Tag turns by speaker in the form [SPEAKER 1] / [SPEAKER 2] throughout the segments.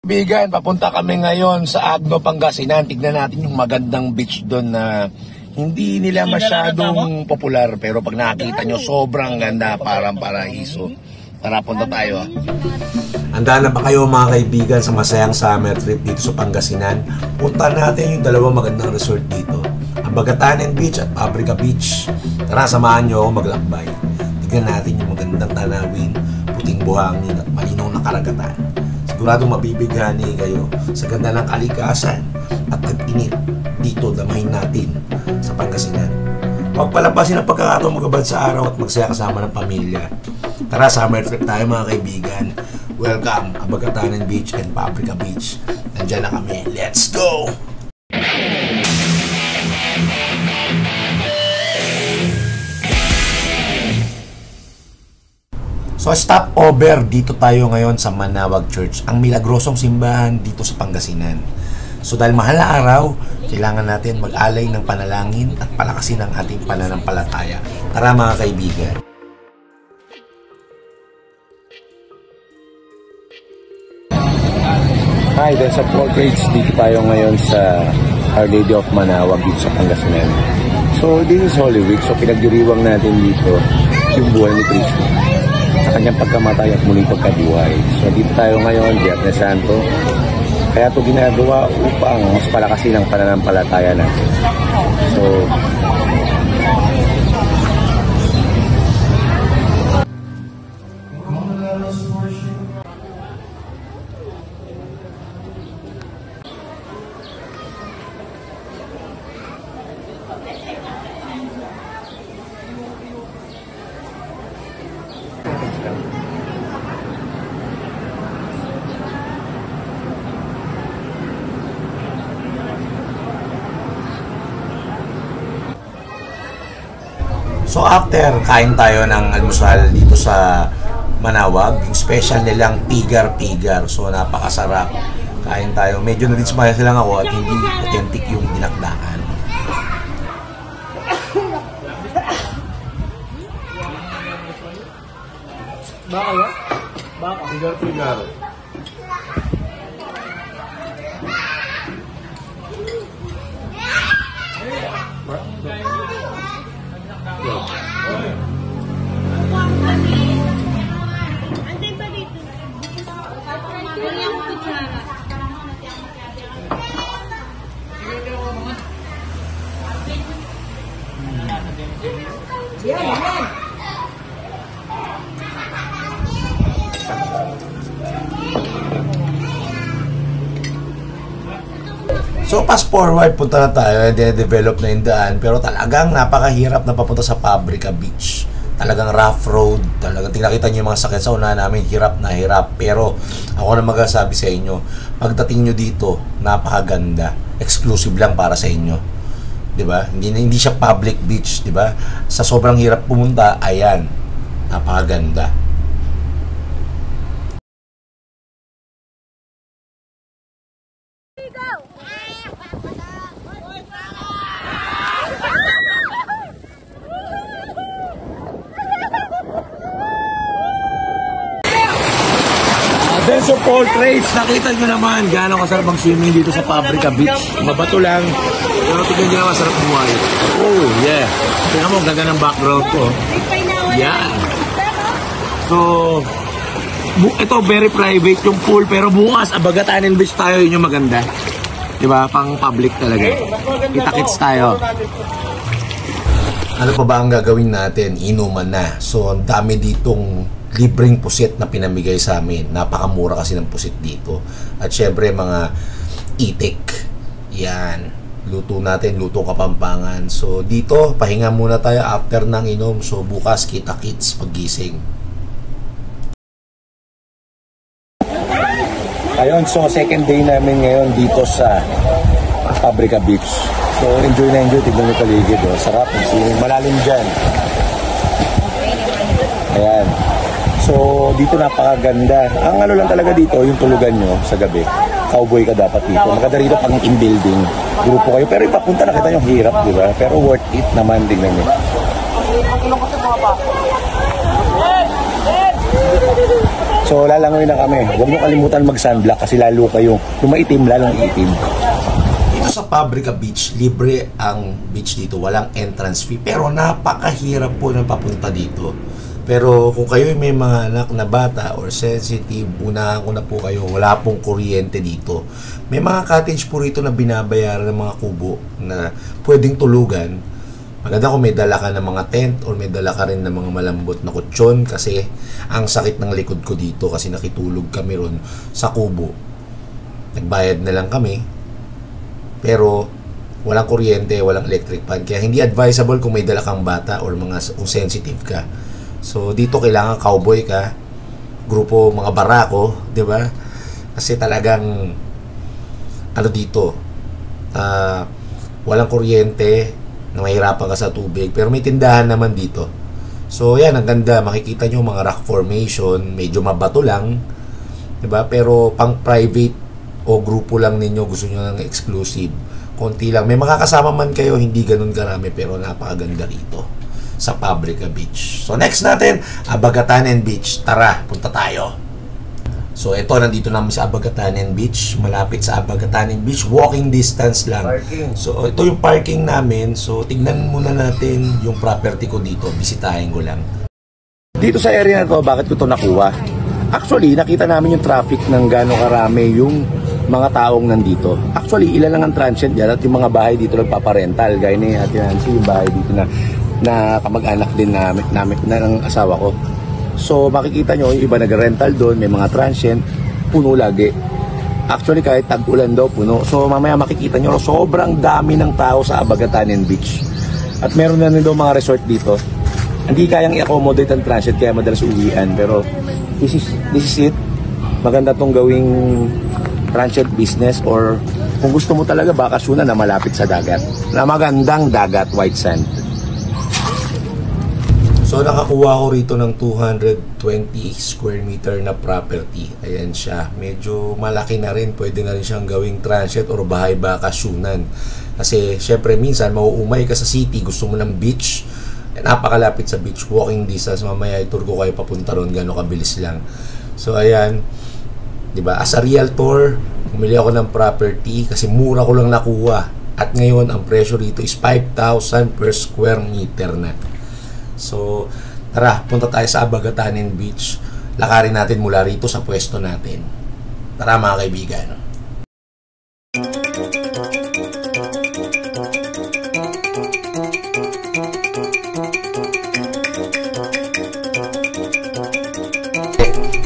[SPEAKER 1] Bigan, papunta kami ngayon sa Agno, Pangasinan. Tignan natin yung magandang beach doon na hindi nila masyadong popular. Pero pag nakita nyo, sobrang ganda, parang paraiso. Tara, punta tayo.
[SPEAKER 2] Handa na ba kayo mga kaibigan sa masayang summer trip dito sa Pangasinan? Punta natin yung dalawang magandang resort dito. Ang Bagatanen Beach at Paprika Beach. Tara, samahan nyo ako maglakbay. Tignan natin yung magandang tanawin, puting buhangin at malinaw na karagatan. Siguradong mabibighani kayo sa ganda ng kalikasan at tag-init dito damahin natin sa Pangasinan. Huwag palampasin ang pagkakataon magabad sa araw at magsaya kasama ng pamilya. Tara, summer trip tayo mga kaibigan. Welcome, Bagatanen Beach and Paprika Beach. Nandiyan na kami. Let's go! So stop over, dito tayo ngayon sa Manawag Church, ang milagrosong simbahan dito sa Pangasinan. So dahil mahal na araw, kailangan natin mag-alay ng panalangin at palakasin ang ating pananampalataya. Tara mga kaibigan. Hi, there's a portraits. Dito tayo ngayon sa Our Lady of Manawag dito sa Pangasinan. So this is Holy Week, so pinagdiriwang natin dito yung buhay ni Cristo sa kanyang pagkamatay at muling pagkabuhay. So dito tayo ngayon, Biyernes Santo. Kaya ito ginagawa upang mas palakasin ang pananampalataya natin. So So after kain tayo ng almusal dito sa Manawag, yung special nilang pigar-pigar. So napakasarap. Kain tayo. Medyo na-dismaya silang ako at hindi authentic yung dinakdakan.
[SPEAKER 3] Baka ba? Baka.
[SPEAKER 2] Pigar-pigar.
[SPEAKER 4] Antay ba dito? Wala akong kutsara. Yan.
[SPEAKER 2] So fast forward, punta na tayo, de-develop na yung daan, pero talagang napakahirap na papunta sa Paprika Beach. Talagang rough road, talagang tinakita nyo yung mga sakit sa unahan namin, hirap na hirap. Pero ako na magsasabi sa inyo, pagdating nyo dito, napakaganda, exclusive lang para sa inyo. 'Di ba? Hindi siya public beach, 'di ba? Sa sobrang hirap pumunta, ayan, napakaganda.
[SPEAKER 1] Then so portraits, nakita nyo naman gaano kasarap mag-swimming dito sa Paprika Beach. Mabato lang, pero tignan nyo naman sarap buhay. Oh yeah, tingnan mo, ganda ng background ko. Yan. So ito very private yung pool, pero bukas Bagatanen Beach tayo, yun yung maganda. Diba? Pang public talaga. Kita-kits tayo.
[SPEAKER 2] Ano pa ba ang gagawin natin? Inuman na. So ang dami ditong libreng pusit na pinamigay sa amin. Napakamura kasi ng pusit dito. At syempre mga itik. Yan. Luto natin, luto Kapampangan. So dito, pahinga muna tayo after ng inom. So bukas kita-kits paggising.
[SPEAKER 1] Ayun, so second day namin ngayon dito sa Paprika Beach. So enjoy na enjoy, tignan yung paligid. Oh. Sarap, malalim dyan. Ayan. So dito napakaganda. Ang ano lang talaga dito, yung tulugan nyo sa gabi. Cowboy ka dapat dito. Maganda rito pang in building. Grupo kayo. Pero ipapunta na kita yung hirap, di ba? Pero worth it naman, tignan nyo. So lalangoy na kami. Huwag mo kalimutan mag-sunblock kasi lalo kayo lumaitim, lalong iitim.
[SPEAKER 2] Dito sa Pabrika Beach, libre ang beach dito. Walang entrance fee. Pero napakahirap po ng papunta dito. Pero kung kayo may mga anak na bata or sensitive, unahan ko na po kayo, wala pong kuryente dito. May mga cottage po rito na binabayaran ng mga kubo na pwedeng tulugan. Maganda kung may dala ka ng mga tent or may dala ka rin ng mga malambot na kutsyon kasi ang sakit ng likod ko dito kasi nakitulog kami ron sa kubo. Nagbayad na lang kami pero walang kuryente, walang electric fan kaya hindi advisable kung may dala kang bata or kung sensitive ka. So dito kailangan cowboy ka, grupo mga barako, 'di ba? Kasi talagang ano dito, walang kuryente, na mahirapan ka sa tubig, pero may tindahan naman dito. So yan, ang ganda, makikita nyo mga rock formation, medyo mabato lang, 'di ba? Pero pang private o grupo lang ninyo, gusto nyo ng exclusive, konti lang. May makakasama man kayo, hindi ganun karami, pero napakaganda rito sa Pabrika Beach. So next natin, Abagatanen Beach. Tara, punta tayo. So ito, nandito namin sa Abagatanen Beach. Malapit sa Abagatanen Beach, walking distance lang.
[SPEAKER 1] Parking.
[SPEAKER 2] So ito yung parking namin. So tignan muna natin yung property ko dito. Bisitahin ko lang.
[SPEAKER 1] Dito sa area na to, bakit ko to nakuha? Actually, nakita namin yung traffic ng gaano karami yung mga taong nandito. Actually, ilan lang ang transient yan at yung mga bahay dito nagpaparental. Gaya ni Ate Nancy, yung bahay dito na kamag-anak din namin ng asawa ko. So makikita nyo, yung iba nag-rental doon, may mga transient, puno lagi. Actually kahit tag-ulan daw, puno. So mamaya makikita nyo, sobrang dami ng tao sa Abagatanen Beach. At meron na rin daw mga resort dito. Hindi kayang i-accommodate ang transient, kaya madalas uwian. Pero this is it. Maganda tong gawing transient business or kung gusto mo talaga bakasyonan na malapit sa dagat. Na magandang dagat, white sand.
[SPEAKER 2] So nakakuha ko rito ng 220 square meter na property. Ayan siya. Medyo malaki na rin. Pwede na rin siyang gawing transient or bahay bakasyunan. Kasi syempre minsan mauumay ka sa city, gusto mo ng beach. Napakalapit sa beach, walking distance. Mamaya itur ko kayo papunta ron, gano'ng kabilis lang. So ayan, 'di ba? As a realtor, bumili ako ng property kasi mura ko lang nakuha. At ngayon ang presyo rito is 5,000 per square meter na. So, tara, punta tayo sa Abagatanen Beach. Lakarin natin mula rito sa pwesto natin. Tara mga kaibigan.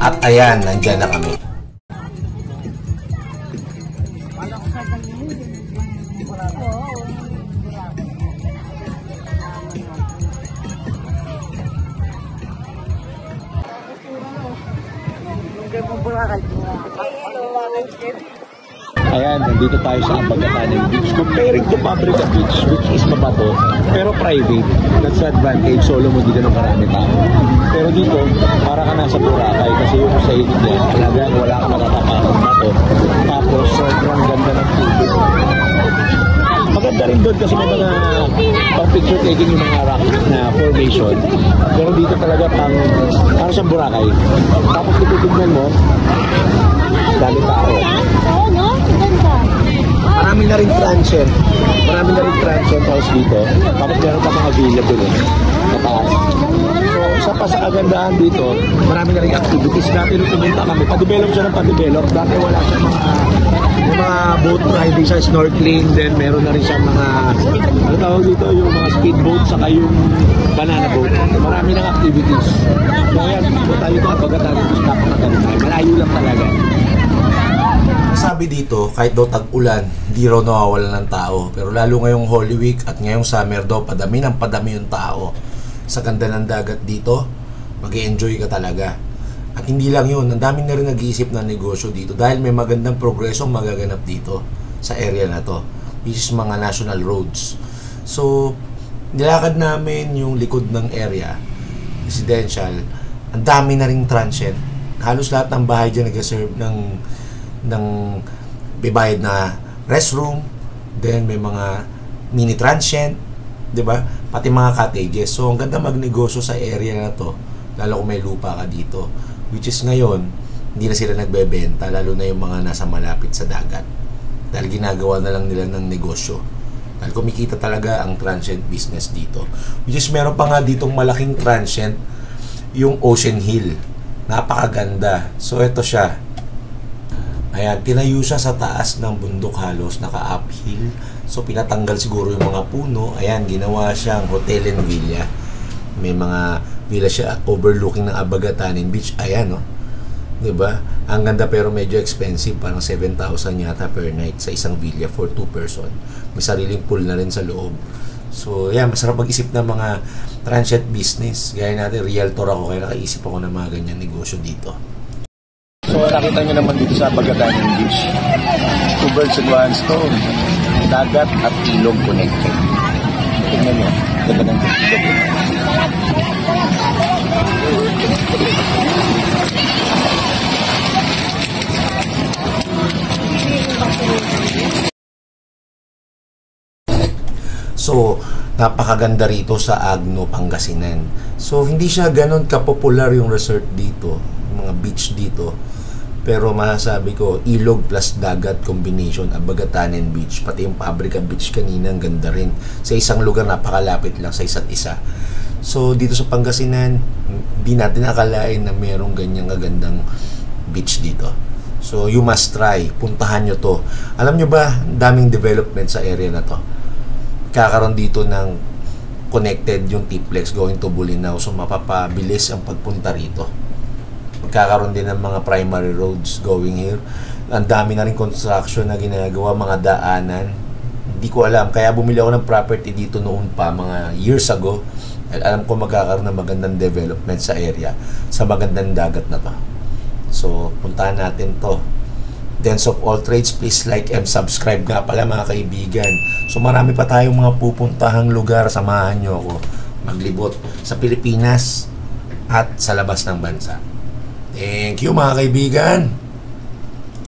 [SPEAKER 2] At ayan, nandyan na kami.
[SPEAKER 1] Ayan, nandito tayo sa Abagatanen Beach. Comparing to Pabrika Beach, which is mabato, pero private. That's the advantage. Solo mo, di ganun karami tao. Pero dito, para ka nasa Boracay kasi yung sa ilog niya, talagang wala ka matataparang bato. Tapos, sobrang ganda ng tubig. Maganda rin doon kasi may mga pang-picture taking yung mga rock na formation. Pero dito talaga parang siyang Boracay. Tapos titignan mo, dami tao.
[SPEAKER 4] Oo, no? Ganda.
[SPEAKER 1] Marami na rin transient. Marami na rin transient house dito. Tapos meron pa mga villa doon eh. Mataas. So, isa pa sa kagandahan dito, marami na rin activities. Dati nung pumunta kami, pa-develop siya ng pa-develop. Dati wala siya mga boat riding siya, snorkeling. Then meron na rin siya mga, ano tawag dito, yung mga speedboat, saka yung banana boat. Marami ng activities. So, yan, tayo ito at Abagatanen Beach, napakaganda. Malayo lang talaga.
[SPEAKER 2] Sabi dito, kahit daw tag-ulan, di raw nawawalan ng tao. Pero lalo ngayong Holy Week at ngayong summer daw, padami ng padami yung tao. Sa ganda ng dagat dito, mag-i-enjoy ka talaga. At hindi lang yun, ang dami na rin nag-iisip ng negosyo dito dahil may magandang progresong magaganap dito sa area na to. Which is mga national roads. So, nilakad namin yung likod ng area, residential, ang dami na ring transient. Halos lahat ng bahay dyan nag-serve ng bibayad na restroom, then may mga mini transient, 'di ba? Pati mga cottages. So ang ganda magnegosyo sa area na to, lalo kung may lupa ka dito. Which is ngayon, hindi na sila nagbebenta, lalo na yung mga nasa malapit sa dagat. Dahil ginagawa na lang nila ng negosyo. Dahil kumikita talaga ang transient business dito. Which is meron pa nga ditong malaking transient, yung Ocean Hill. Napakaganda. So ito siya. Ayan, tinayo siya sa taas ng bundok halos, naka-uphill. So pinatanggal siguro yung mga puno. Ayan, ginawa siyang hotel and villa. May mga villa siya overlooking ng Abagatanin Beach. Ayan, no? Diba? Ang ganda pero medyo expensive. Parang 7,000 yata per night sa isang villa for 2 person. May sariling pool na rin sa loob. So, yeah, masarap mag-isip ng mga transient business. Gaya natin, realtor ako, kaya nakaisip ako ng mga ganyan negosyo dito.
[SPEAKER 1] So nakita nyo naman dito sa Abagatanin Beach, 2 birds with 1 stone, dagat at ilog connected. Tingnan nyo, ganda ng ilog.
[SPEAKER 2] So, napakaganda rito sa Agno, Pangasinan. So, hindi siya ganon kapopular yung resort dito, mga beach dito. Pero masasabi ko, ilog plus dagat combination, Abagatanin Beach, pati yung Pabrika Beach kanina, ang ganda rin. Sa isang lugar, napakalapit lang sa isa't isa. So, dito sa Pangasinan, hindi natin akalain na merong ganyang kagandang beach dito. So, you must try. Puntahan nyo to. Alam nyo ba, daming development sa area na to. Kakaroon dito ng connected yung T-Plex going to Bolinao. So, mapapabilis ang pagpunta rito. Magkakaroon din ng mga primary roads going here. Ang dami na rin construction na ginagawa, mga daanan. Hindi ko alam. Kaya bumili ako ng property dito noon pa, mga years ago. At alam ko magkakaroon ng magandang development sa area, sa magandang dagat na to. So, puntahan natin to. Dance of all trades, please like and subscribe nga pala mga kaibigan. So, marami pa tayong mga pupuntahang lugar. Samahan nyo ako maglibot sa Pilipinas at sa labas ng bansa. Thank you mga kaibigan.